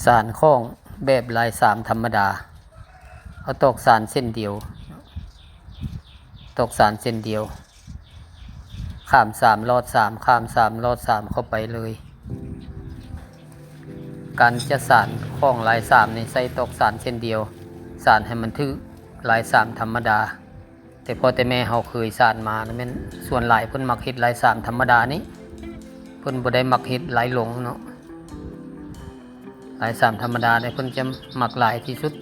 สานข้องแบบลายสามธรรมดาเอาตอกสานเส้นเดียวตอกสานเส้นเดียวข้ามสามลอดสามข้ามสามลอดสามเข้าไปเลยการจะสานข้องลายสามในใส่ตอกสานเส้นเดียวสานให้มันทึลายสามธรรมดาแต่พอแต่แม่เขาเคยสานมาแล้วแม่นส่วนหลายเพิ่นมักเฮ็ดลายสามธรรมดานี้เพิ่นบ่ได้มักเฮ็ดลายหลงเนาะลายสามธรรมดาเนี่ยเพิ่นจะมักลายที่สุด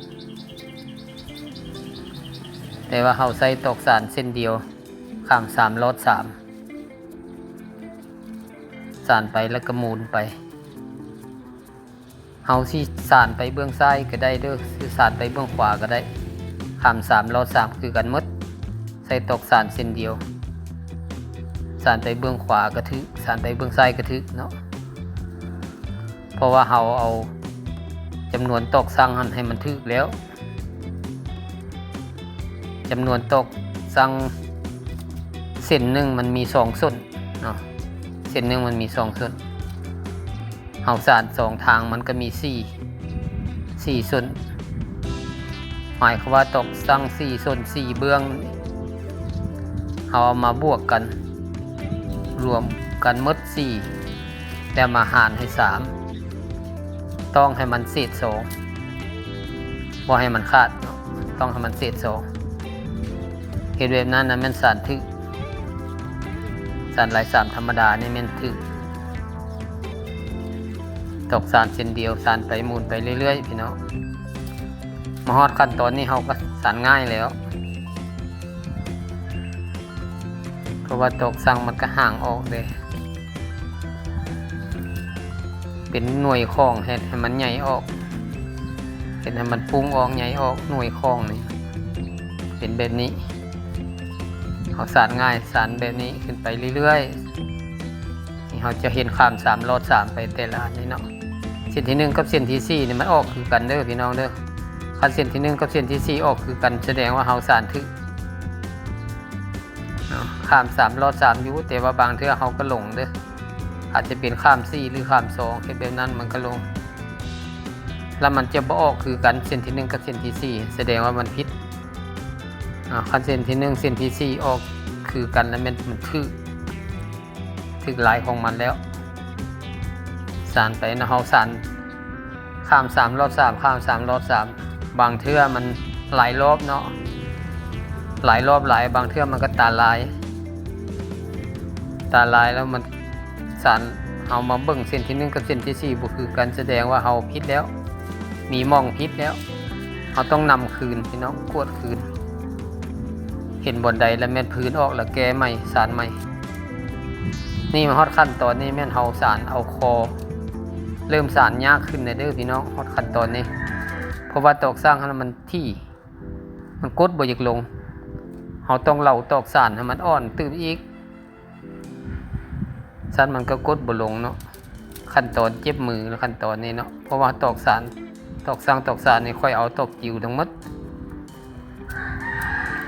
แต่ว่าเฮาใส่ตอกสานเส้นเดียวข้ามสามลอดสามสานไปแล้วก็หมุนไปเฮาสิสานไปเบื้องซ้ายก็ได้เด้อสิสานไปเบื้องขวาก็ได้ข้ามสามลอดสามคือกันหมดใส่ตอกสานเส้นเดียวสานไปเบื้องขวาก็ถึกสานไปเบื้องซ้ายก็ถึกเนาะเพราะว่าเฮาเอาจำนวนตอกสั่งให้มันถึกแล้วจำนวนตอกสั่งเส้นหนึ่งมันมี2ส้นเนาะเส้นหนึ่งมันมี2ส้นเฮาสาน2ทางมันก็มี4ส้นหมายความว่าตอกสั่ง4ส้น4เบื้องเฮาเอามาบวกกันรวมกันหมด4แล้วมาหารให้3ต้องให้มันเศษ2บ่ให้มันขาดเนาะต้องให้มันเศษ2เฮ็ดแบบนั้นนะแม่นสานถึกสานลายสามธรรมดานี่แม่นถึกตอกสานเส้นเดียวสานไปหมุนไปเรื่อยๆพี่น้องมาฮอดขั้นตอนนี้เฮาก็สานง่ายแล้วเพราะว่าตอกสั่งมันก็ห่างออกเลยเป็นหน่วยข้องเฮ็ดให้มันใหญ่ออกเฮ็ดให้มันปุ้งออกใหญ่ออกหน่วยข้องนี่เป็นแบบนี้เขาสานง่ายสานแบบนี้ขึ้นไปเรื่อยๆนี่เขาจะเห็นข้าม3ลอด3ไปแต่ละอันนี้เนาะเส้นที่1กับเส้นที่4นี่มันออกคือกันเด้อพี่น้องเด้อคันเส้นที่1กับเส้นที่4ออกคือกันแสดงว่าเขาสานถึกข้าม3ลอด3อยู่แต่ว่าบางเทื่อเขาก็หลงเด้ออาจจะเป็นข้าม4หรือข้าม2แค่แบบนั้นมันก็ลงแล้วมันจะบ่ออกคือกันเส้นที่1กับเส้นที่4แสดงว่ามันผิดคันเส้นที่1เส้นที่4ออกคือกันแล้วมันถึกลายของมันแล้วสานไปนะเฮาสานข้าม3ลอด3ข้าม3ลอด3บางเทื่อมันหลายรอบเนาะหลายรอบหลายบางเทื่อมันก็ตาลายแล้วมันสานเอามาเบิ่งเส้นที่1กับเส้นที่4บ่คือกันแสดงว่าเฮาผิดแล้วมีมองผิดแล้วเฮาต้องนำคืนพี่น้องกวดคืนเห็นบนใดแล้วแม่นพื้นออกแล้วแก้ใหม่สานใหม่นี่มาฮอดขั้นตอนนี้แม่นเฮาสานเอาคอเริ่มสานยากขึ้นเด้อพี่น้องฮอดขั้นตอนนี้เพราะว่าตอกสร้างมันที่มันกดบ่อยากลงเฮาต้องเล่าตอกสานให้มันอ่อนตื้ออีกสานมันก็กดบ่ลงเนาะขั้นตอนเจ็บมือแล้วขั้นตอนนี้เนาะเพราะว่าตอกสานตอกสร้างตอกสานนี่ค่อยเอาตอกจิ๋วทั้งหมด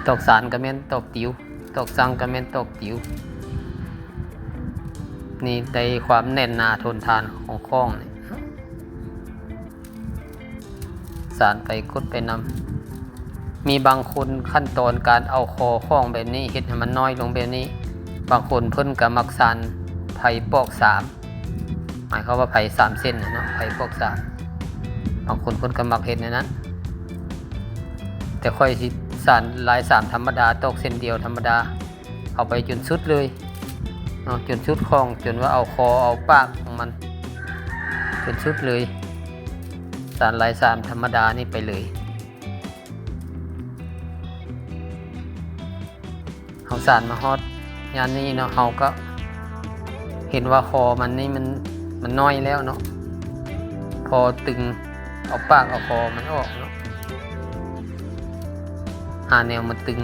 ตอกสานก็แม่นตอกติ๋วตอกสร้างก็แม่นตอกติ๋วนี่ได้ความแน่นหนาทนทานของข้องนี่สานไปกดไปนำมีบางคนขั้นตอนการเอาคอข้องแบบนี้เฮ็ดให้มันน้อยลงแบบนี้บางคนเพิ่นก็มักสานไผ่ปอก3หมายความว่าไผ่3เส้นเนาะไผ่ปอก3บางคนเพิ่นก็มักเฮ็ดในนั้นแต่ค่อยสิสานลาย3ธรรมดาตอกเส้นเดียวธรรมดาเอาไปจนสุดเลยจนสุดข้องจนว่าเอาคอเอาปากของมันจนสุดเลยสานลาย3ธรรมดานี่ไปเลยเฮาสานมาฮอดยานนี้เนาะเฮาก็เห็นว่าคอมันนี่มันน้อยแล้วเนาะพอตึงเอาปากเอาคอมันออกเนาะหาแนวมันตึง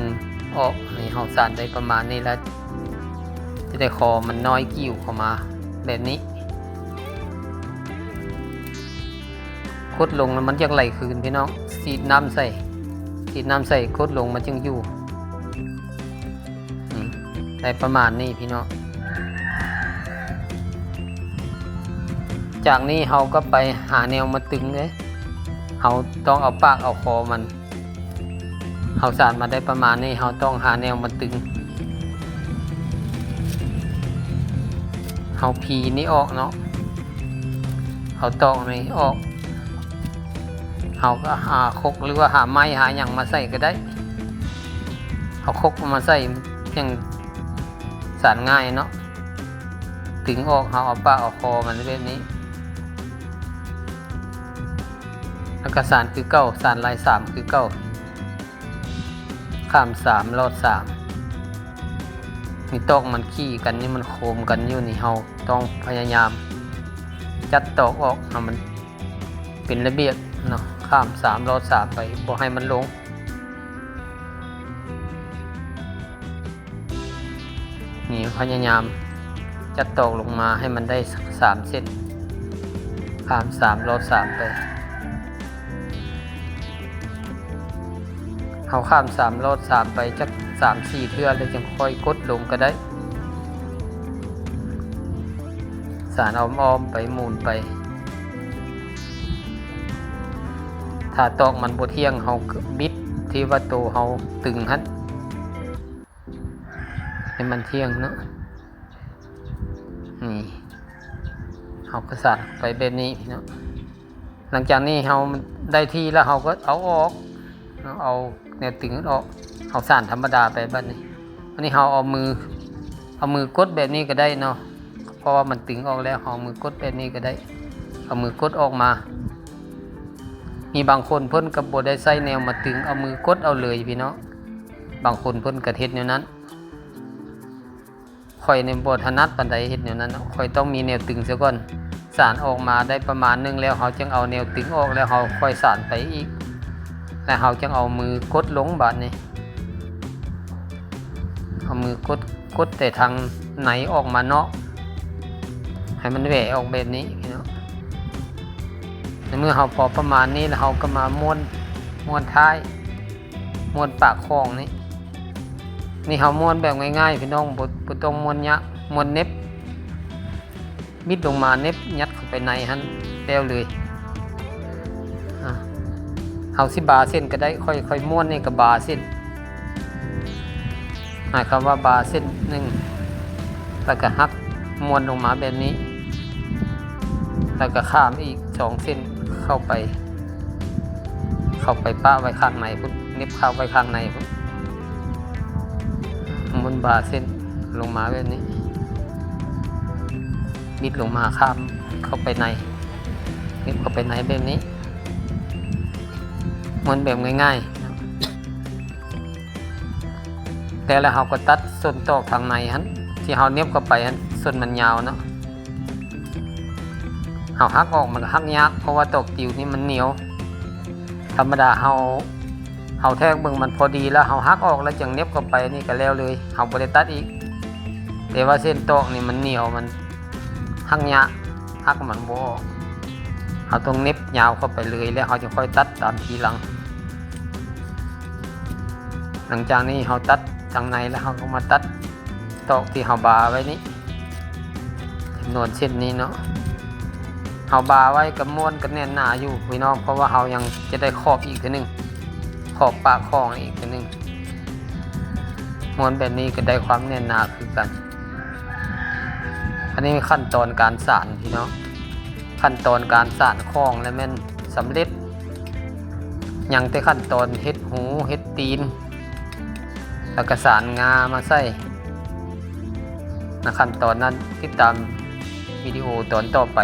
ออกนี่เฮาสานได้ประมาณนี้แล้วจะได้คอมันน้อยกิ้วเข้ามาแบบนี้กดลงแล้วมันจะไหลคืนพี่น้องสีดน้ำใส่กดลงมันจึงอยู่ได้ประมาณนี้พี่น้อง จากนี้เราก็ไปหาแนวมาตึงเลยเราต้องเอาปากเอาคอมันเราสานมาได้ประมาณนี้เราต้องหาแนวมาตึงเราพีนี้ออกเนาะเราตอกนี้ออกเราก็หาคกหรือว่าหาไม้หาอย่างมาใส่ก็ได้เอาคกมาใส่ยังสานง่ายเนาะตึงออกเราเอาปากเอาคอมันแบบนี้แล้วก็สานคือเก้าสานลาย3คือเก้าข้าม3ลอด3นี่ตอกมันขี้กันนี่มันโคมกันอยู่นี่เราต้องพยายามจัดตอกออกให้มันเป็นระเบียบเนาะข้าม3ลอด3ไปบ่ให้มันลงนี่พยายามจัดตอกลงมาให้มันได้3เส้นข้าม3ลอด3ไปเอาข้าม3ลอด3ไปจัก 3-4 เทื่อแล้วจึงค่อยกดลงก็ได้สานอ้อมๆไปหมุนไปถ้าตอกมันบ่เที่ยงเฮาบิดที่ว่าโตเฮาตึงหั่นให้มันเที่ยงเนาะนี่เฮาก็สานไปแบบนี้พี่น้องหลังจากนี้เฮาได้ที่แล้วเฮาก็เอาออกเอาแนวตึงออกเอาสานธรรมดาไปบัดนี้อันนี้เฮาเอามือกดแบบนี้ก็ได้เนาะเพราะว่ามันตึงออกแล้วเอามือกดแบบนี้ก็ได้เอามือกดออกมามีบางคนเพิ่นก็บ่ได้ใส่แนวมาตึงเอามือกดเอาเลยพี่น้องบางคนเพิ่นก็เฮ็ดแนวนั้นค่อยในบ่ถนัดปานใดเฮ็ดแนวนั้นค่อยต้องมีแนวตึงซะก่อนสานออกมาได้ประมาณนึงแล้วเฮาจึงเอาแนวตึงออกแล้วเฮาค่อยสานไปอีกแล้วเฮาจึงเอามือกดลงบาดนี้เอามือกดแต่ทางไหนออกมานอกให้มันแหวออกแบบนี้พี่น้องในเมื่อเฮาพอประมาณนี้แล้วเฮาก็มาม้วนท้ายม้วนปากคองนี่เฮาม้วนแบบง่ายๆพี่น้องบ่ต้องม้วนยะม้วนเน็บบิดลงมาเน็บยัดเข้าไปในหั่นแล้วเลยเฮาสิบาเส้นก็ได้ค่อยม้วนนี่ก็บาเส้นหมายความว่าบาเส้นนึงแล้วก็หักม้วนลงมาแบบนี้แล้วก็ข้ามอีก2เส้นเข้าไปป้าไว้ข้างในพุ่นเน็บเข้าไว้ข้างในพุ่นม้วนบาเส้นลงมาแบบนี้บิดลงมาข้ามเข้าไปในเน็บเข้าไปในแบบนี้ม้วนแบบง่ายๆแต่แล้วเราก็ตัดส่วนตอกทางในหั่นที่เราเน็บเข้าไปหั่นส่วนมันยาวเนาะเราหักออกมันก็หักยากเพราะว่าตอกติวนี่มันเหนียวธรรมดาเราแทงเบิ่งมันพอดีแล้วเราหักออกแล้วจึงเน็บเข้าไปนี่ก็แล้วเลยเราบ่ได้ตัดอีกแต่ว่าเส้นตอกนี่มันเหนียวมันหักยากหักมันบ่ออกเราต้องเน็บยาวเข้าไปเลยแล้วเราจะค่อยตัดตามทีหลังหลังจากนี้เราตัดทางในแล้วเราก็มาตัดตอกที่เราบาไว้นี้จำนวนเส้นนี้เนาะเราบาไว้กับม้วนกับแน่นหนาอยู่พี่น้องเพราะว่าเรายังจะได้ขอบอีกทีนึงขอบปากคองอีกทีนึงม้วนแบบนี้ก็ได้ความแน่นหนาคือกันอันนี้ขั้นตอนการสานพี่น้องขั้นตอนการสานคองและแม่นสำเร็จยังแต่ขั้นตอนเฮ็ดหูเฮ็ดตีนแล้วก็สานงามาใส่ในขั้นตอนนั้นติดตามวิดีโอตอนต่อไป